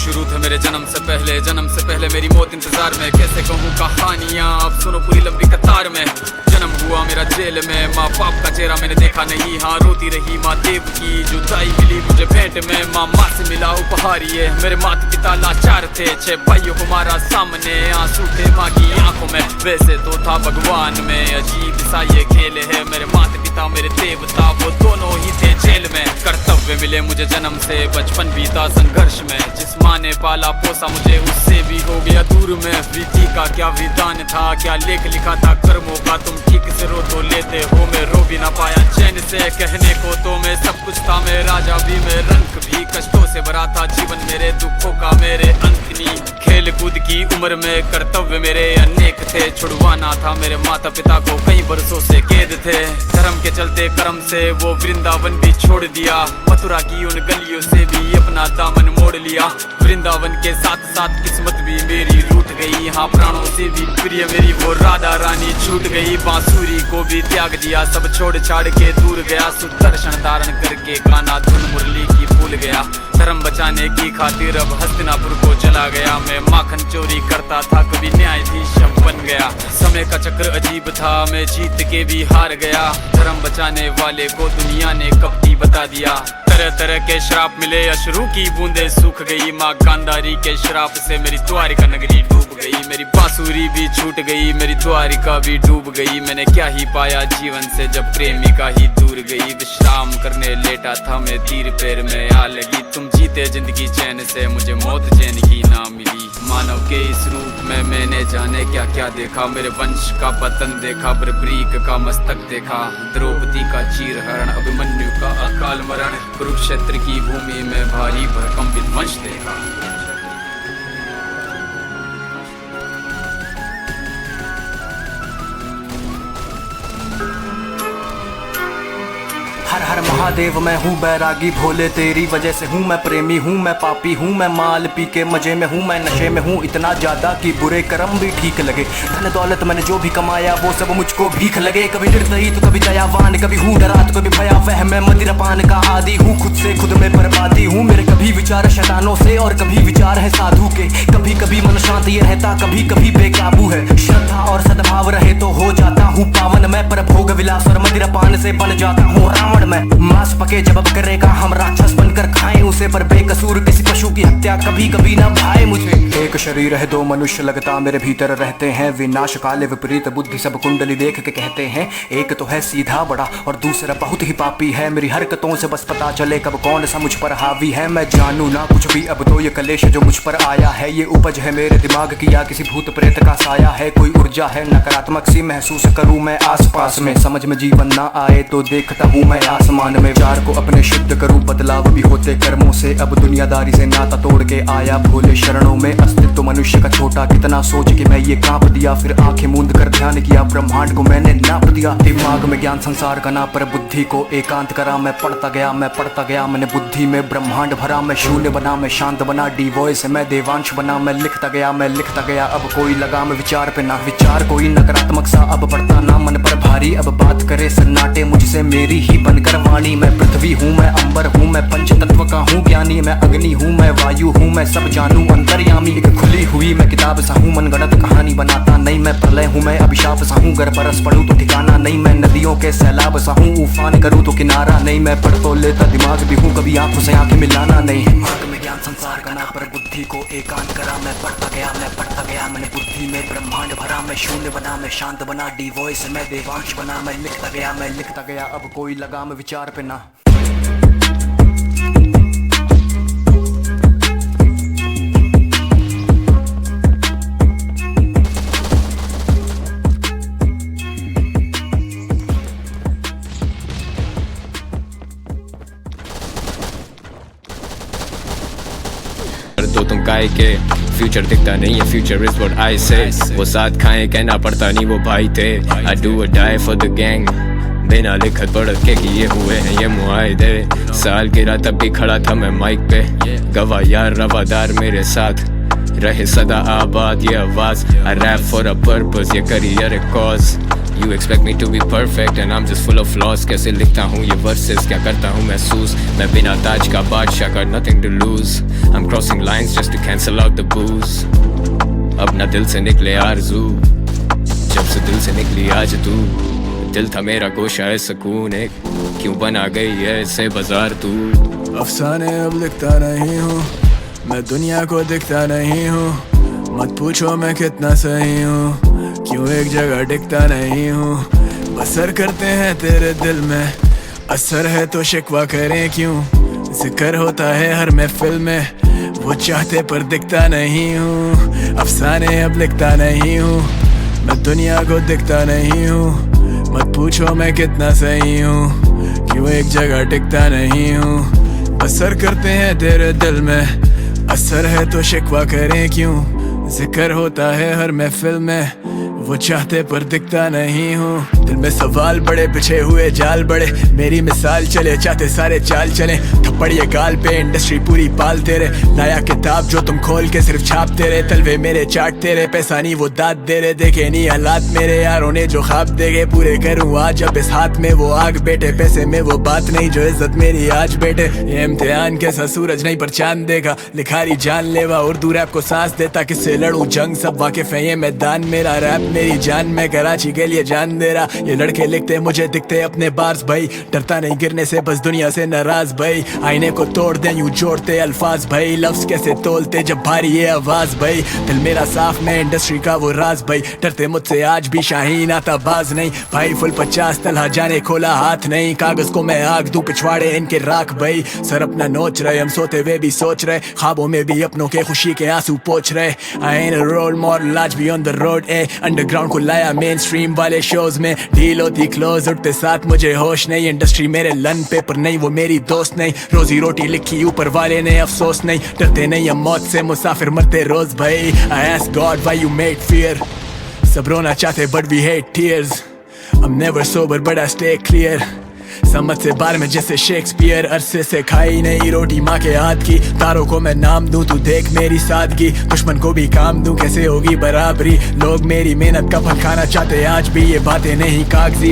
शुरू थे मेरे जन्म से पहले मेरी मौत इंतजार में। कैसे कहूँ कहानियाँ, अब सुनो पूरी लंबी कतार में। जन्म हुआ मेरा जेल में, माँ बाप का चेहरा मैंने देखा नहीं। हाँ रोती रही माँ देव की, जुदाई मिली मुझे भेंट में। माँ से मिला उपहार ये, मेरे माता पिता लाचार थे। 6 भाइयों को मारा सामने, आंसू थे माँ की आंखों में। वैसे तो था भगवान में, अजीब सा ये खेल है। मेरे माता पिता मेरे देवता, वो दोनों ही थे जेल में। कर्तव्य मिले मुझे जन्म से, बचपन बीता संघर्ष में। जिस माँ ने पाला पोसा मुझे, उससे भी हो गया दूर में। विधि का क्या विधान था, क्या लेख लिखा था कर्मों का। तुम ठीक से रो तो लेते हो, मैं रो भी ना पाया चैन से। कहने को तो मैं सब कुछ था, मैं राजा भी, मैं रंग भी। कष्टों से भरा था जीवन मेरे, दुखों का मेरे अंत नहीं। खेल कूद की उम्र में कर्तव्य मेरे अनेक थे। छुड़वाना था मेरे माता पिता को, कई बरसों से कैद थे। धर्म के चलते कर्म से वो वृंदावन भी छोड़ दिया। मथुरा की उन गलियों से भी अपना दामन मोड़ लिया। वृंदावन के साथ साथ किस्मत भी मेरी रूठ गई। हाँ प्राणों से भी प्रिय मेरी वो राधा रानी छूट गई। बांसुरी को भी त्याग दिया, सब छोड़ छाड़ के दूर गया। सुदर्शन धारण करके गाना धुन मुरली की भूल गया। धर्म बचाने की खातिर अब हस्तिनापुर को चला गया। मैं माखन चोरी करता था, कभी न्यायाधीश बन गया। समय का चक्र अजीब था, मैं जीत के भी हार गया। धर्म बचाने वाले को दुनिया ने कपटी बता दिया। तरह तरह के श्राप मिले, अश्रु की बूंदे सूख गई। माँ गांधारी के श्राप से मेरी द्वारिका नगरी डूब गई। मेरी बांसुरी भी छूट गई, मेरी द्वारिका भी डूब गई। मैंने क्या ही पाया जीवन से, जब प्रेमिका ही दूर गई। विश्राम करने लेटा था मैं, तीर पैर में आ लगी। तुम जीते जिंदगी चैन से, मुझे मौत चैन की ना मिली। मानव के इस रूप में मैंने जाने क्या क्या देखा। मेरे वंश का पतन देखा, बर्बरीक का मस्तक देखा। द्रौपदी का चीरहरण, अभिमन्यु का अकाल मरण। कुरुक्षेत्र की भूमि में भारी भरकम विध्वंस देखा। हर हर महादेव, मैं हूँ बैरागी भोले, तेरी वजह से हूँ मैं प्रेमी, हूँ मैं पापी, हूँ मैं माल पी के मजे में हूँ, मैं नशे में हूँ इतना ज्यादा कि बुरे कर्म भी ठीक लगे। धन दौलत मैंने जो भी कमाया वो सब मुझको भीख लगे। कभी निर्दयी तो कभी दयावान, कभी हूँ डरा तो कभी भयावह। मैं मदिरापान का आदि हूँ, खुद से खुद में बर्बादी हूँ। मेरे कभी विचार शैतानों से और कभी विचार है साधु के। कभी कभी मन शांत ये रहता, कभी कभी बेकाबू है। श्रद्धा और सद्भाव रहे तो हो जाता हूँ पावन मैं, पर भोग विलास और मदिरापान से बन जाता हूँ रावण मैं। मांस पके जब करेगा हम राक्षस बनकर खाएं उसे, पर बेकसूर किसी पशु की हत्या कभी कभी ना भाए मुझे। एक शरीर है दो मनुष्य लगता मेरे भीतर रहते हैं। विनाश काले विपरीत बुद्धि सब कुंडली देख के कहते हैं। एक तो है सीधा बड़ा और दूसरा बहुत ही पापी है। मेरी हरकतों से बस पता चले कब कौन सा मुझ पर हावी है। मैं जानू ना कुछ भी, अब तो ये कलेश जो मुझ पर आया है, ये उपज है मेरे दिमाग की या किसी भूत प्रेत का साया है। कोई ऊर्जा है नकारात्मक सी महसूस करूँ मैं आसपास में। समझ में जीवन ना आए तो देखता हूँ मैं आसमान में। विचार को अपने शुद्ध करूँ, बदलाव भी होते कर्मों से। अब दुनियादारी से नाता तोड़ के आया भोले शरणों में। अस्तित्व मनुष्य का छोटा कितना सोच के मैं ये कांप दिया। फिर आंखें मूंद कर ध्यान किया, ब्रह्मांड को मैंने नाप दिया। दिमाग में ज्ञान संसार का ना, पर बुद्धि को एकांत करा। मैं पढ़ता गया मैंने बुद्धि में ब्रह्मांड भरा। मैं शून्य बना, मैं शांत बना, डी वॉइस मैं देवांश बना। मैं लिखता गया अब कोई लगाम विचार पे ना। विचार कोई नकारात्मक सा अब पड़ता ना मन पर भारी। अब बात करे सन्नाटे मुझसे मेरी ही बनकर वाणी। मैं पृथ्वी हूँ, मैं अंबर हूँ, मैं पंच तत्व का हूँ ज्ञानी। मैं अग्नि हूँ, मैं वायु हूँ, मैं सब जानू अंतर्यामी। एक खुली हुई मैं किताब सा हूँ, मनगढ़ंत कहानी बनाता नहीं। मैं प्रलय हूँ, मैं अभिशाप सा हूँ, गर बरस पड़ूं तो ठिकाना नहीं। मैं नदियों के सैलाब सा हूँ, उफान करूँ तो किनारा नहीं। मैं पढ़ तो लेता दिमाग भी हूँ, कभी आंखों से आंखें मिलाना नहीं। दिमाग में ज्ञान संसार का ना, पर बुद्धि को एकांत करा। मैं पढ़ता गया मैंने बुद्धि में ब्रह्मांड भरा। मैं शून्य बना, मैं शांत बना, डी वॉइस मैं देवांश बना। मैं लिखता गया अब कोई लगाम विचार पे ना। तो तुम काय के फ्यूचर दिखता नहीं है, फ्यूचर इज व्हाट आई से। वो साथ खाएं कहना पड़ता नहीं वो भाई थे। I do a die for the gang, बिना लिखत पढ़त के किए हुए हैं ये मुआहदे। साल गिरा तब भी खड़ा था मैं माइक पे, गवाह यार रवादार मेरे साथ रहे सदा आबाद ये आवाज। I rap for a purpose, ये career a cause. You expect me to be perfect and I'm just full of flaws. कैसे लिखता हूँ ये verses, क्या करता हूँ महसूस, मैं बिना ताज का बादशाह, got nothing to lose. I'm crossing lines just to cancel out the booze. अब ना दिल से निकले आरज़ू, जब से दिल से निकली आज तू. दिल था मेरा गोशा है सुकून एक, क्यों बना गई है ऐसे बाजार तू. अफसाने अब लिखता नहीं हूँ, मैं दुनिया को दिखता नहीं हूँ. मत पूछो मैं कितना सही हूँ, क्यों एक जगह टिकता नहीं हूँ. बसर करते हैं तेरे दिल में, असर है तो शिकवा करें क्यों. जिक्र होता है हर महफिल में, वो चाहते पर दिखता नहीं हूँ. अफसाने अब लिखता नहीं हूँ, मैं दुनिया को दिखता नहीं हूँ. मत पूछो मैं कितना सही हूँ, क्यों एक जगह टिकता नहीं हूँ. असर करते हैं तेरे दिल में, असर है तो शिकवा करें क्यों. जिक्र होता है हर महफिल में, वो चाहते पर दिखता नहीं हूँ. दिल में सवाल बड़े, पिछे हुए जाल बड़े, मेरी मिसाल चले चाहते सारे चाल चले. थप्पड़ ये गाल पे इंडस्ट्री पूरी पाल तेरे, लाया किताब जो तुम खोल के सिर्फ छापते रहे. तलवे मेरे चाट तेरे, पैसा नहीं वो दाद दे रहे. देखे नहीं हालात मेरे यारों ने जो ख्वाब देखे, पूरे करूँ आज अब इस हाथ में वो आग बेटे. पैसे में वो बात नहीं जो इज्जत मेरी आज बेटे. ये इम्तिहान कैसा सूरज नहीं पर चांद देखा, लिखारी जान लेवा उर्दू रैप को सांस देता. किससे लड़ूं जंग सब वाकिफ है ये मैदान मेरा. रैप मेरी जान, मैं कराची के लिए जान दे रहा. ये लड़के लिखते मुझे दिखते अपने बार्स भाई, डरता नहीं गिरने से बस दुनिया से नाराज भाई. आईने को तोड़ दे यूं जोड़ते अल्फाज भाई, लफ्ज कैसे तोलते जब भारी ये आवाज भाई. दिल मेरा साफ, मैं इंडस्ट्री का वो राज भाई. डरते मुझसे आज भी शाहीन आता बाज नहीं भाई. फुल 50 तलहा जाने खोला हाथ नहीं, कागज को मैं आग दूं पिछवाड़े इनके राख भाई. सर अपना नोच रहे, हम सोते हुए भी सोच रहे, ख्वाबों में भी अपनों के खुशी के आंसू पोंछ रहे. I am a role model आज भी ऑन द रोड. अंडरग्राउंड को लाया मेन स्ट्रीम वाले शोज में, डील होती क्लोज उठते साथ मुझे होश नहीं. इंडस्ट्री मेरे लन पेपर नहीं, वो मेरी दोस्त नहीं. रोजी रोटी लिखी ऊपर वाले ने अफसोस नहीं. डरते नहीं हम मौत से, मुसाफिर मरते रोज भाई. I ask God why you made fear, सब रोना चाहते but we hate tears. I'm never sober but I stay clear, समझ से बार में जैसे शेक्सपियर. अरसे से खाई नहीं रोटी माँ के हाथ की, तारों को मैं नाम दूं तू देख मेरी सादगी. दुश्मन को भी काम दूं कैसे होगी बराबरी. लोग मेरी मेहनत का फल खाना चाहते आज भी, ये बातें नहीं कागजी